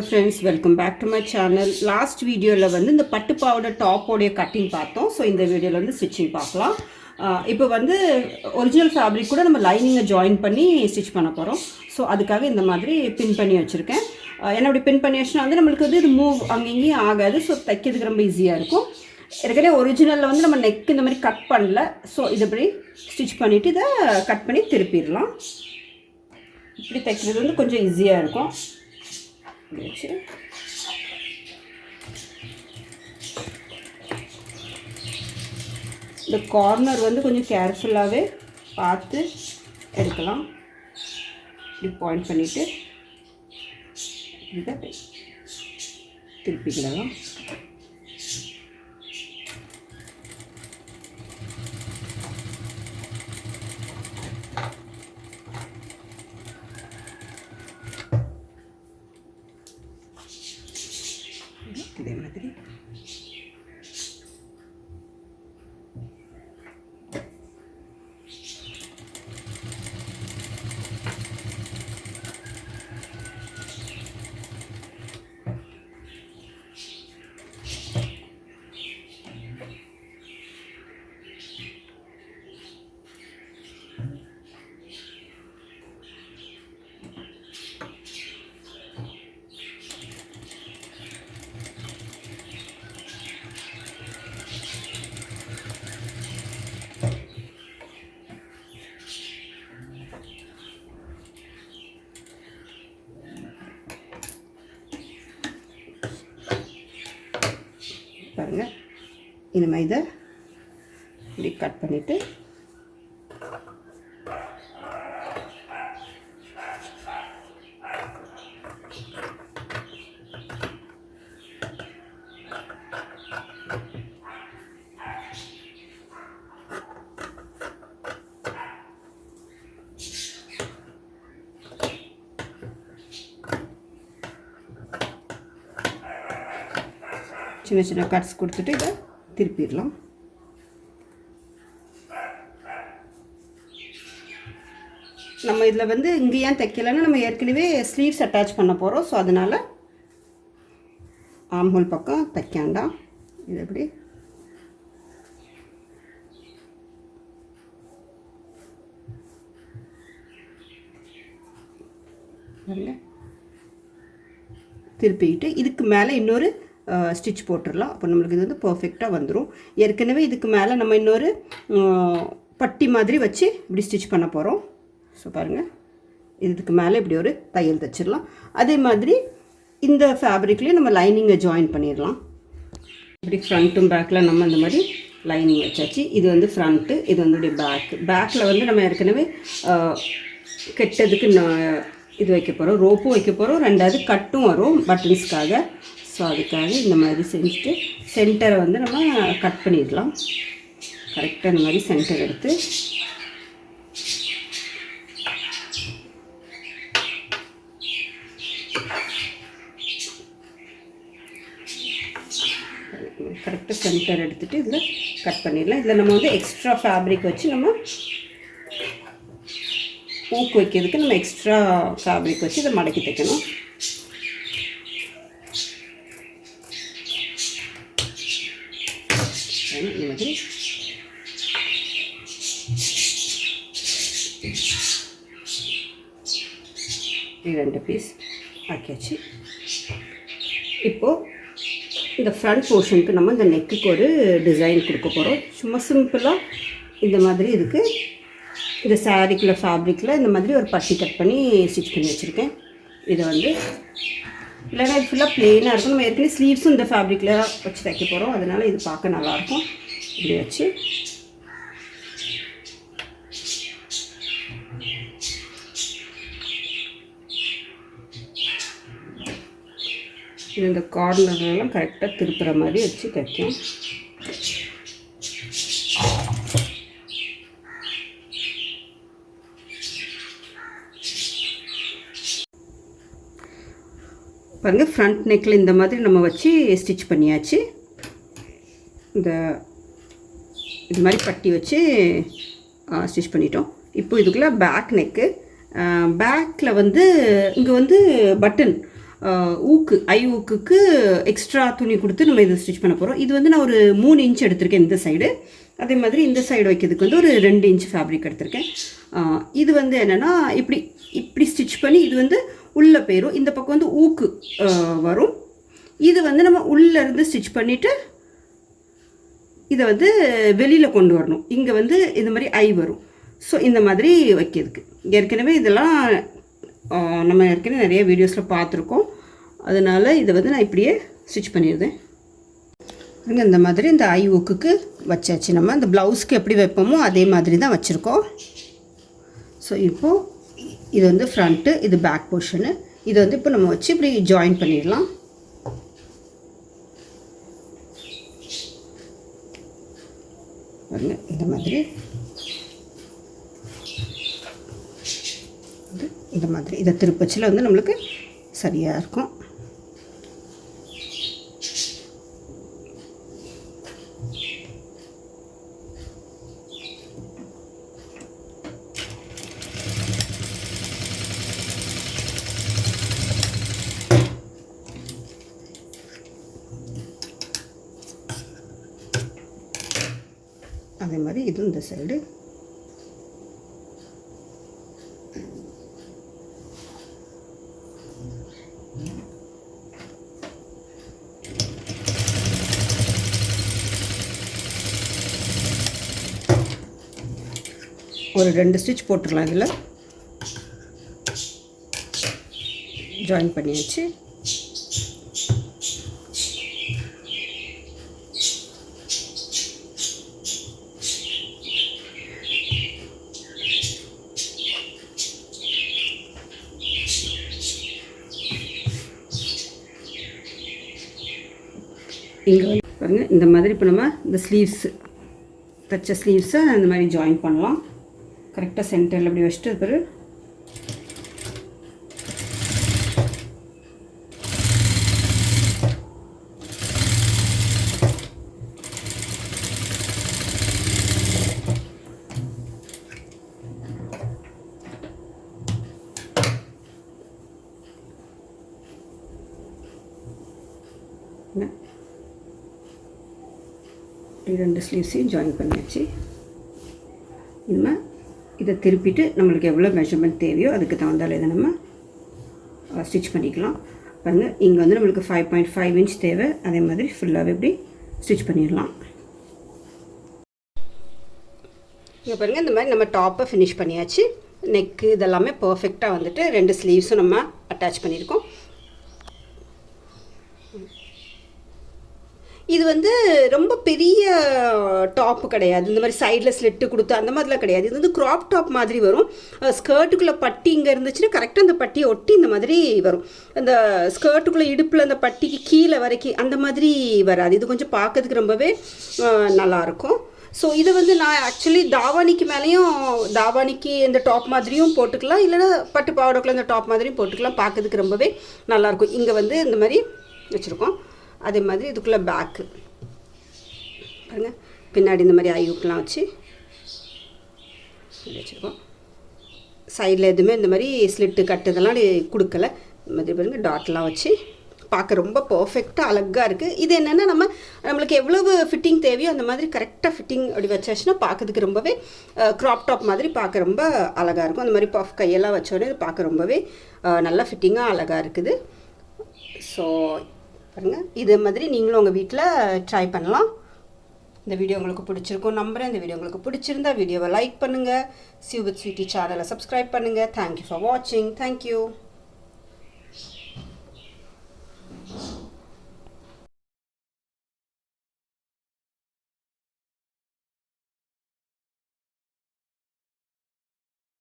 Friends, welcome back to my channel. Last video la vandu இந்த பட்டு பாவாடை top ஓட கட்டிங் பார்த்தோம். சோ இந்த வீடியோல வந்து ஸ்டிச்சிங் பார்க்கலாம். இப்போ வந்து ஒரிஜினல் ஃபேப்ரிக் கூட நம்ம லைனிங்கை ஜாயின் பண்ணி ஸ்டிச் பண்ண போறோம். சோ அதுக்காக இந்த மாதிரி பின் பண்ணி வச்சிருக்கேன். என்ன அப்படி பின் பண்ணி வச்சா வந்து நமக்கு வந்து இது மூவ் அங்கங்கேயும் ஆகாது. சோ தைக்கிறதுக்கு ரொம்ப ஈஸியா இருக்கும். ஏற்கனவே ஒரிஜினல்ல வந்து நம்ம நெக் இந்த மாதிரி கட் பண்ணல. சோ இத இப்படி ஸ்டிச் பண்ணிட்டு இத கட் பண்ணி திருப்பிடலாம். இப்படி தைக்கிறது வந்து கொஞ்சம் ஈஸியா இருக்கும். இந்த கார்னர் வந்து கொஞ்சம் கேர்ஃபுல்லாகவே பார்த்து எடுக்கலாம். இப்படி பாயிண்ட் பண்ணிவிட்டு இதை திருப்பிக்கலாம். இதே மாதிரி பாருங்க. இனிமே இதை இப்படி கட் பண்ணிட்டு சின்ன சின்ன கட்ஸ் கொடுத்துட்டு இதை திருப்பிடலாம். நம்ம இதில் வந்து இங்கே ஏன் தைக்கலைன்னா நம்ம ஏற்கனவே ஸ்லீவ்ஸ் அட்டாச் பண்ண போகிறோம். ஸோ அதனால் ஆம்ஹோல் பக்கம் தைக்காண்டாம். இது எப்படி திருப்பிக்கிட்டு இதுக்கு மேலே இன்னொரு ஸ்டிச் போட்டுடலாம். அப்போ நம்மளுக்கு இது வந்து பர்ஃபெக்டாக வந்துடும். ஏற்கனவே இதுக்கு மேலே நம்ம இன்னொரு பட்டி மாதிரி வச்சு இப்படி ஸ்டிச் பண்ண போகிறோம். ஸோ பாருங்கள், இதுக்கு மேலே இப்படி ஒரு தையல் தைச்சிடலாம். அதே மாதிரி இந்த ஃபேப்ரிக்லேயும் நம்ம லைனிங்கை ஜாயின் பண்ணிடலாம். இப்படி ஃப்ரண்ட்டும் பேக்கில் நம்ம இந்த மாதிரி லைனிங் வச்சாச்சு. இது வந்து ஃப்ரண்ட்டு, இது வந்து பேக்கில் வந்து நம்ம ஏற்கனவே கெட்டதுக்கு இது வைக்க போகிறோம், ரோப்பும் வைக்க போகிறோம், ரெண்டாவது கட்டும் வரும் பட்டன்ஸ்க்காக. ஸோ அதுக்காக இந்த மாதிரி செஞ்சுட்டு சென்டரை வந்து நம்ம கட் பண்ணிடலாம். கரெக்டாக இந்த மாதிரி சென்டர் எடுத்து கரெக்டாக சென்டர் எடுத்துகிட்டு இதில் கட் பண்ணிடலாம். இதில் நம்ம வந்து எக்ஸ்ட்ரா ஃபேப்ரிக் வச்சு நம்ம ஊக்கு வைக்கிறதுக்கு நம்ம எக்ஸ்ட்ரா ஃபேப்ரிக் வச்சு இதை மடக்கி தைக்கணும். இந்த மாதிரி ரெண்டு பீஸ் ஆக்கியாச்சு. இப்போது இந்த ஃப்ரண்ட் போர்ஷனுக்கு நம்ம இந்த நெக்குக்கு ஒரு டிசைன் கொடுக்க போகிறோம். சும்மா சிம்பிளாக இந்த மாதிரி இருக்குது. இந்த சாரீக்குள்ள ஃபேப்ரிக்கில் இந்த மாதிரி ஒரு பட்டி கட் பண்ணி ஸ்டிச் பண்ணி வச்சுருக்கேன். இதை வந்து இல்லைனா இது ஃபுல்லாக ப்ளெயினாக இருக்கும். நம்ம ஏற்கனவே ஸ்லீவ்ஸும் இந்த ஃபேப்ரிக்கில் வச்சு தைக்க போகிறோம். அதனால் இது பார்க்க நல்லாயிருக்கும். இப்படி வச்சு இது இந்த கார்னர்லாம் கரெக்டாக திருப்புற மாதிரி வச்சு தைக்கும். பாருங்கள், ஃப்ரண்ட் நெக்கில் இந்த மாதிரி நம்ம வச்சு ஸ்டிச் பண்ணியாச்சு. இது மாதிரி பட்டி வச்சு ஸ்டிச் பண்ணிட்டோம். இப்போ இதுக்குள்ளே பேக் நெக்கு, பேக்கில் வந்து இங்கே வந்து பட்டன் ஊக்கு ஊக்குக்கு எக்ஸ்ட்ரா துணி கொடுத்து நம்ம இதை ஸ்டிச் பண்ண போகிறோம். இது வந்து நான் ஒரு 3 இன்ச் எடுத்திருக்கேன் இந்த சைடு. அதே மாதிரி இந்த சைடு வைக்கிறதுக்கு வந்து ஒரு 2 இன்ச் ஃபேப்ரிக் எடுத்திருக்கேன். இது வந்து என்னென்னா இப்படி ஸ்டிச் பண்ணி இது வந்து உள்ளே போயிடும். இந்த பக்கம் வந்து ஊக்கு வரும். இது வந்து நம்ம உள்ளேருந்து ஸ்டிச் பண்ணிவிட்டு இதை வந்து வெளியில் கொண்டு வரணும். இங்கே வந்து இந்த மாதிரி வரும். ஸோ இந்த மாதிரி வைக்கிறதுக்கு ஏற்கனவே இதெல்லாம் நம்ம ஏற்கனவே நிறைய வீடியோஸில் பார்த்துருக்கோம். அதனால் இதை வந்து நான் இப்படியே ஸ்டிச் பண்ணிடுறேன். இந்த மாதிரி இந்த ஊக்குக்கு வச்சாச்சு. நம்ம இந்த ப்ளவுஸ்க்கு எப்படி வைப்போமோ அதே மாதிரி தான் வச்சுருக்கோம். ஸோ இப்போது இது வந்து ஃப்ரண்ட்டு, இது பேக் போர்ஷனு. இதை வந்து இப்போ நம்ம வச்சு இப்படி ஜாயின் பண்ணிடலாம். இந்த மாதிரி இந்த மாதிரி இதை திருப்பச்சில் வந்து நம்மளுக்கு சரியாக இருக்கும். அதே மாதிரி இது இந்த சைடு ஒரு 2 ஸ்டிச் போட்டுடலாம். இதில் ஜாயின் பண்ணியாச்சு. இங்கே வந்து பாருங்கள், இந்த மாதிரி இப்போ நம்ம இந்த ஸ்லீவ்ஸு தச்ச ஸ்லீவ்ஸை அந்த மாதிரி ஜாயின் பண்ணலாம். கரெக்டாக சென்டரில் அப்படி வச்சுட்டு பிறகு ரெண்டு ஸ்லீவ்ஸையும் ஜாயின் பண்ணியாச்சு. இனிமேல் இதை திருப்பிட்டு நம்மளுக்கு எவ்வளோ மெஷர்மெண்ட் தேவையோ அதுக்கு தகுந்தால இதை நம்ம ஸ்டிச் பண்ணிக்கலாம். பாருங்கள், இங்கே வந்து நம்மளுக்கு 5.5 இன்ச் தேவை. அதே மாதிரி ஃபுல்லாகவே இப்படி ஸ்டிச் பண்ணிடலாம். இங்கே பாருங்கள், இந்த மாதிரி நம்ம டாப்பை ஃபினிஷ் பண்ணியாச்சு. நெக்கு இதெல்லாமே பர்ஃபெக்டாக வந்துட்டு 2 ஸ்லீவ்ஸும் நம்ம அட்டாச் பண்ணியிருக்கோம். இது வந்து ரொம்ப பெரிய டாப்பு கிடையாது. இந்த மாதிரி சைடில் ஸ்லிட்டு கொடுத்து அந்த மாதிரிலாம் கிடையாது. இது வந்து க்ராப் டாப் மாதிரி வரும். ஸ்கர்ட்டுக்குள்ளே பட்டி இங்கே இருந்துச்சுன்னா கரெக்டாக அந்த பட்டியை ஒட்டி இந்த மாதிரி வரும். அந்த ஸ்கர்ட்டுக்குள்ளே இடுப்பில் அந்த பட்டிக்கு கீழே வரைக்கும் அந்த மாதிரி வராது. இது கொஞ்சம் பார்க்கறதுக்கு ரொம்பவே நல்லாயிருக்கும். ஸோ இதை வந்து நான் ஆக்சுவலி தாவானிக்கு மேலேயும் தாவானிக்கு இந்த டாப் மாதிரியும் போட்டுக்கலாம், இல்லைன்னா பட்டு பாவாடைக்குள்ள இந்த டாப் மாதிரியும் போட்டுக்கலாம். பார்க்கறதுக்கு ரொம்பவே நல்லாயிருக்கும். இங்கே வந்து இந்த மாதிரி வச்சுருக்கோம். அதே மாதிரி இதுக்குள்ளே பேக்கு பாருங்கள், பின்னாடி இந்த மாதிரி ஐயூக்கெலாம் வச்சு வச்சுருக்கோம். சைடில் எதுவுமே இந்த மாதிரி ஸ்லிட்டு கட்டு இதெல்லாம் கொடுக்கல. இந்த மாதிரி பாருங்கள், டாட்லாம் வச்சு பார்க்க ரொம்ப பர்ஃபெக்டாக அழகாக இருக்குது. இது என்னென்னா நம்மளுக்கு எவ்வளவு ஃபிட்டிங் தேவையோ அந்த மாதிரி கரெக்டாக ஃபிட்டிங் அப்படி வச்சாச்சுன்னா பார்க்கறதுக்கு ரொம்பவே க்ராப் டாப் மாதிரி பார்க்க ரொம்ப அழகாக இருக்கும். அந்த மாதிரி பஃப் கையெல்லாம் வச்சோடனே இது பார்க்க ரொம்பவே நல்லா ஃபிட்டிங்காக அழகாக இருக்குது. ஸோ பாருங்கள், இதே மாதிரி நீங்களும் உங்கள் வீட்டில் ட்ரை பண்ணலாம். இந்த வீடியோ உங்களுக்கு பிடிச்சிருக்கும் நம்புகிறேன். இந்த வீடியோ உங்களுக்கு பிடிச்சிருந்தா வீடியோவை லைக் பண்ணுங்கள். சியூ வித் ஸ்வீட்டி சேனலை சப்ஸ்கிரைப் பண்ணுங்கள். தேங்க்யூ ஃபார் வாட்சிங். தேங்க்யூ.